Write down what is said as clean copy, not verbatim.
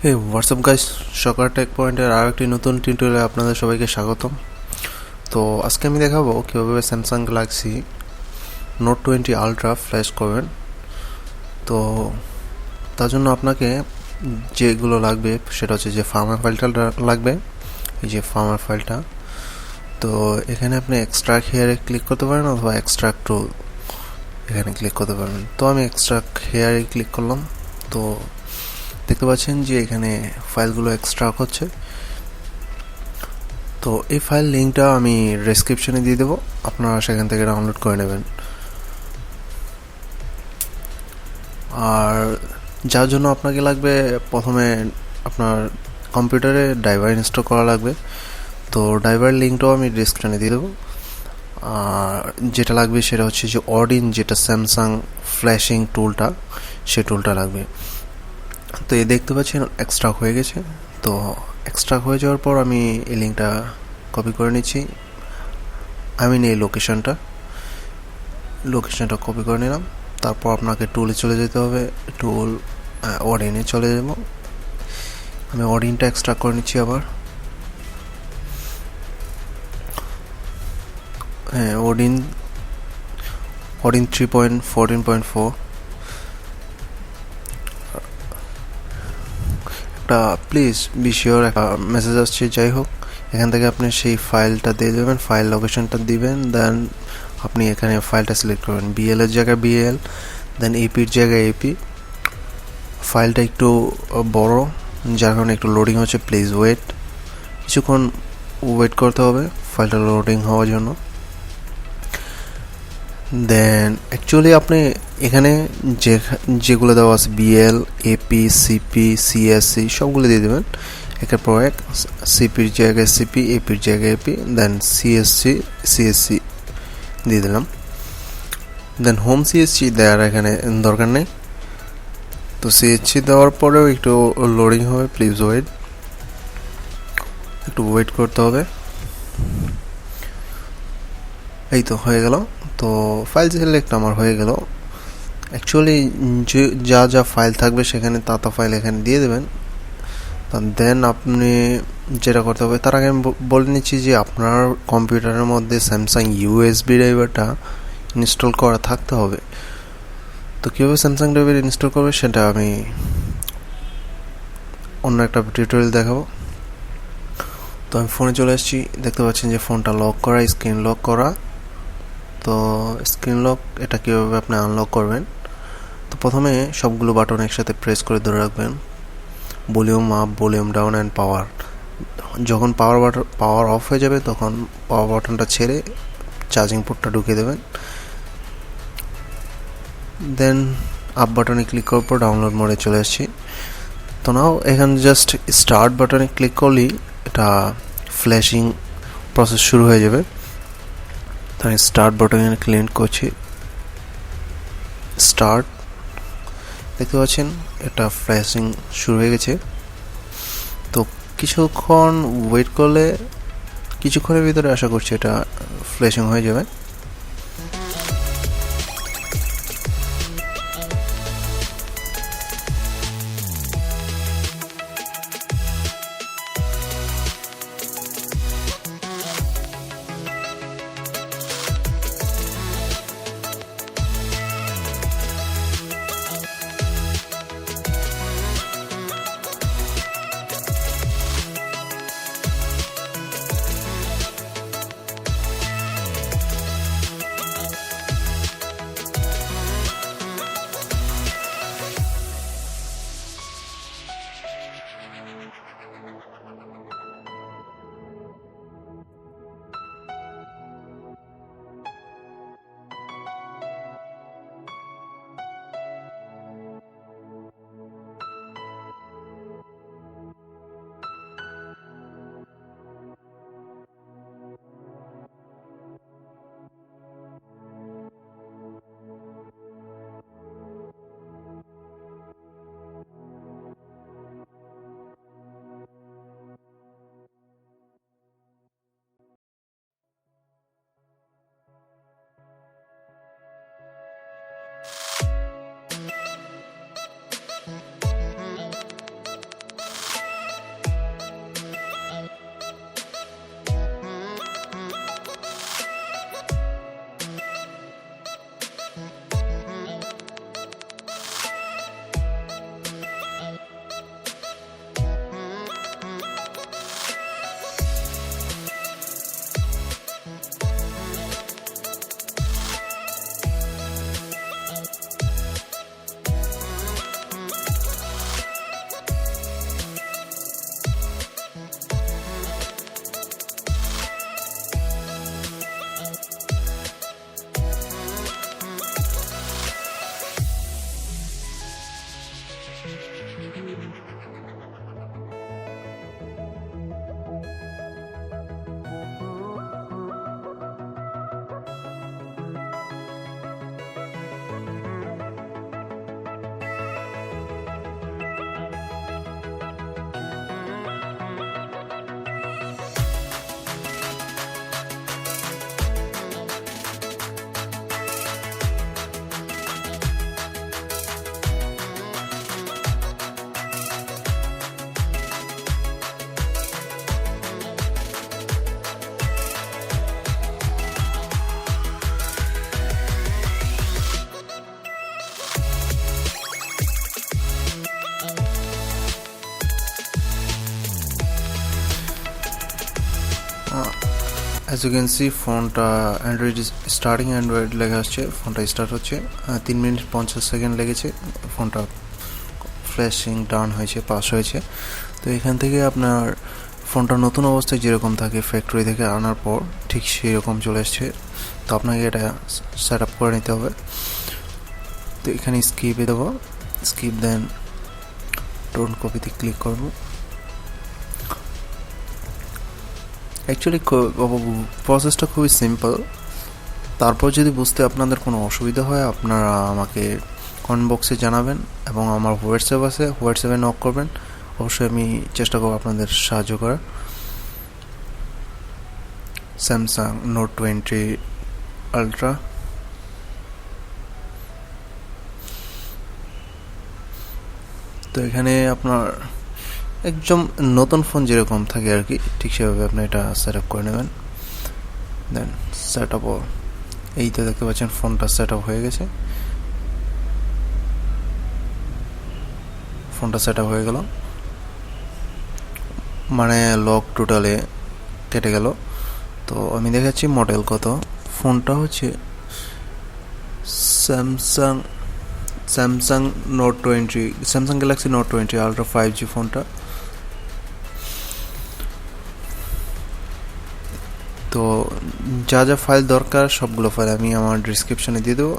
হে WhatsApp guys, সকার take পয়েন্টের আর একটি নতুন টিউটোরিয়ালে আপনাদের সবাইকে স্বাগতম। তো আজকে আমি দেখাবো কীভাবে Samsung Galaxy note 20 ultra flash করবেন। তো তার জন্য আপনাকে যেগুলো লাগবে সেটা হচ্ছে যে ফার্মওয়্যার ফাইলটা লাগবে, এই যে ফার্মওয়্যার ফাইলটা। তো এখানে আপনি এক্সট্রাক্ট হেয়ারে ক্লিক করতে পারেন অথবা এক্সট্রাক্ট টু এখানে ক্লিক করতে পারবেন। তো আমি এক্সট্রাক্ট হেয়ারে ক্লিক করলাম। তো দেখতে পাচ্ছেন যে এখানে ফাইলগুলো এক্সট্রাক্ট হচ্ছে। তো এই ফাইল লিঙ্কটা আমি ডেসক্রিপশনে দিয়ে দেবো, আপনারা সেখান থেকে ডাউনলোড করে নেবেন। আর যার জন্য আপনাকে লাগবে, প্রথমে আপনার কম্পিউটারে ড্রাইভার ইনস্টল করা লাগবে। তো ড্রাইভার লিঙ্কটাও আমি ডেসক্রিপশনে দিয়ে দেবো। আর যেটা লাগবে সেটা হচ্ছে যে অডিন, যেটা স্যামসাং ফ্ল্যাশিং টুলটা, সে টুলটা লাগবে। তো এই দেখতে পাচ্ছেন এক্সট্রাক্ট হয়ে গেছে। তো এক্সট্রাক্ট হয়ে যাওয়ার পর আমি এই লিঙ্কটা কপি করে নিচ্ছি। আমি এই লোকেশনটা কপি করে নিলাম। তারপর আপনাকে টুলে চলে যেতে হবে, টুল অডিনে চলে যাব। আমি অডিনটা এক্সট্রাক্ট করে নিচ্ছি আবার। হ্যাঁ, অডিন 3.14.4 একটা প্লিজ বি শিওর একটা মেসেজ আসছে। যাই হোক, এখান থেকে আপনি সেই ফাইলটা দিয়ে দেবেন, ফাইল লোকেশনটা দিবেন, দেন আপনি এখানে ফাইলটা সিলেক্ট করবেন, বিএল এর জায়গায় বিএল, দেন এপির জায়গায় এপি। ফাইলটা একটু বড়, যার কারণে একটু লোডিং হচ্ছে, প্লিজ কিছুক্ষণ ওয়েট করতে হবে ফাইলটা লোডিং হওয়ার জন্য। দেন অ্যাকচুয়ালি আপনি এখানে যেগুলো দেওয়া আছে বিএল, এপি, সিপি, সিএসসি সবগুলো দিয়ে দেবেন একের পর এক। সিপির জায়গায় সিপি, এপির জায়গায় এপি, দেন সিএসসি দিয়ে দিলাম। দেন হোম সিএসসি দেওয়ার এখানে দরকার নেই। তো সিএসসি দেওয়ার পরেও একটু লোডিং হবে, প্লিজ একটু ওয়েট করতে হবে। এই তো হয়ে গেল। তো ফাইল সিলেক্ট আমার হয়ে গেল। অ্যাকচুয়ালি যা ফাইল থাকবে সেখানে তা ফাইল এখানে দিয়ে দেবেন। দেন আপনি যেটা করতে হবে, তার আগে আমি বলে নিচ্ছি যে আপনার কম্পিউটারের মধ্যে স্যামসাং ইউএসবি ড্রাইভারটা ইনস্টল করা থাকতে হবে। তো কীভাবে স্যামসাং ড্রাইভার ইনস্টল করবে সেটা আমি অন্য একটা টিউটোরিয়াল দেখাবো। তো আমি ফোনে চলে এসেছি, দেখতে পাচ্ছেন যে ফোনটা লক করা, স্ক্রিন লক করা। তো স্ক্রিন লক এটা কীভাবে আপনি আনলক করবেন, তো প্রথমে সবগুলো বাটন একসাথে প্রেস করে ধরে রাখবেন, volume up, volume down and power. যখন পাওয়ার অফ হয়ে যাবে তখন পাওয়ার বাটনটা ছেড়ে চার্জিং পোর্টটা ঢুকিয়ে দেবেন। দেন আপ বাটনে ক্লিক করার পর ডাউনলোড মোডে চলে আসছি। তো নাও এখানে জাস্ট স্টার্ট বাটনে ক্লিক করলেই এটা ফ্ল্যাশিং প্রসেস শুরু হয়ে যাবে। তো আমি স্টার্ট বাটনে ক্লিক করছি, স্টার্ট। দেখতে পাচ্ছেন এটা ফ্ল্যাশিং শুরু হয়ে গেছে। তো কিছুক্ষণ ওয়েট করলে, কিছুক্ষণের ভিতরে আশা করছি এটা ফ্ল্যাশিং হয়ে যাবে। অ্যাজ ইউ ক্যান সি ফোনটা অ্যান্ড্রয়েড স্টার্টিং অ্যান্ড্রয়েড লেখা আসছে, ফোনটা স্টার্ট হচ্ছে। 3 মিনিট 50 সেকেন্ড লেগেছে, ফোনটা ফ্ল্যাশিং ডাউন হয়েছে, পাস হয়েছে। তো এখান থেকে আপনার ফোনটা নতুন অবস্থায় যেরকম থাকে ফ্যাক্টরি থেকে আনার পর ঠিক সেই রকম চলে এসছে। তো আপনাকে এটা সেট আপ করে নিতে হবে। তো এখানে স্কিপে দেবো, স্কিপ দেন ডোন্ট কপিতে ক্লিক করব। অ্যাকচুয়ালি প্রসেসটা খুবই সিম্পল। তারপর যদি বুঝতে আপনাদের কোনো অসুবিধা হয় আপনারা আমাকে কমেন্ট বক্সে জানাবেন, এবং আমার হোয়াটসঅ্যাপ আছে, হোয়াটসঅ্যাপে নক করবেন। অবশ্যই আমি চেষ্টা করব আপনাদের সাহায্য করার। স্যামসাং নোট 20 আলট্রা, তো এখানে আপনার একদম নতুন ফোন যেরকম থাকে আর কি, ঠিক সেভাবে আপনি এটা সেট আপ করে নেবেন। দেন সেট আপ, এই তো দেখতে পাচ্ছেন ফোনটা সেট আপ হয়ে গেছে। ফোনটা সেট আপ হয়ে গেল, মানে লক টোটালে কেটে গেল। তো আমি দেখাচ্ছি মডেল কত। ফোনটা হচ্ছে Samsung note 20, Samsung Galaxy note 20 ultra 5G ফোনটা। তো যা যা ফাইল দরকার সবগুলো ফাইল আমি আমার ডিসক্রিপশনে দিয়ে দেবো,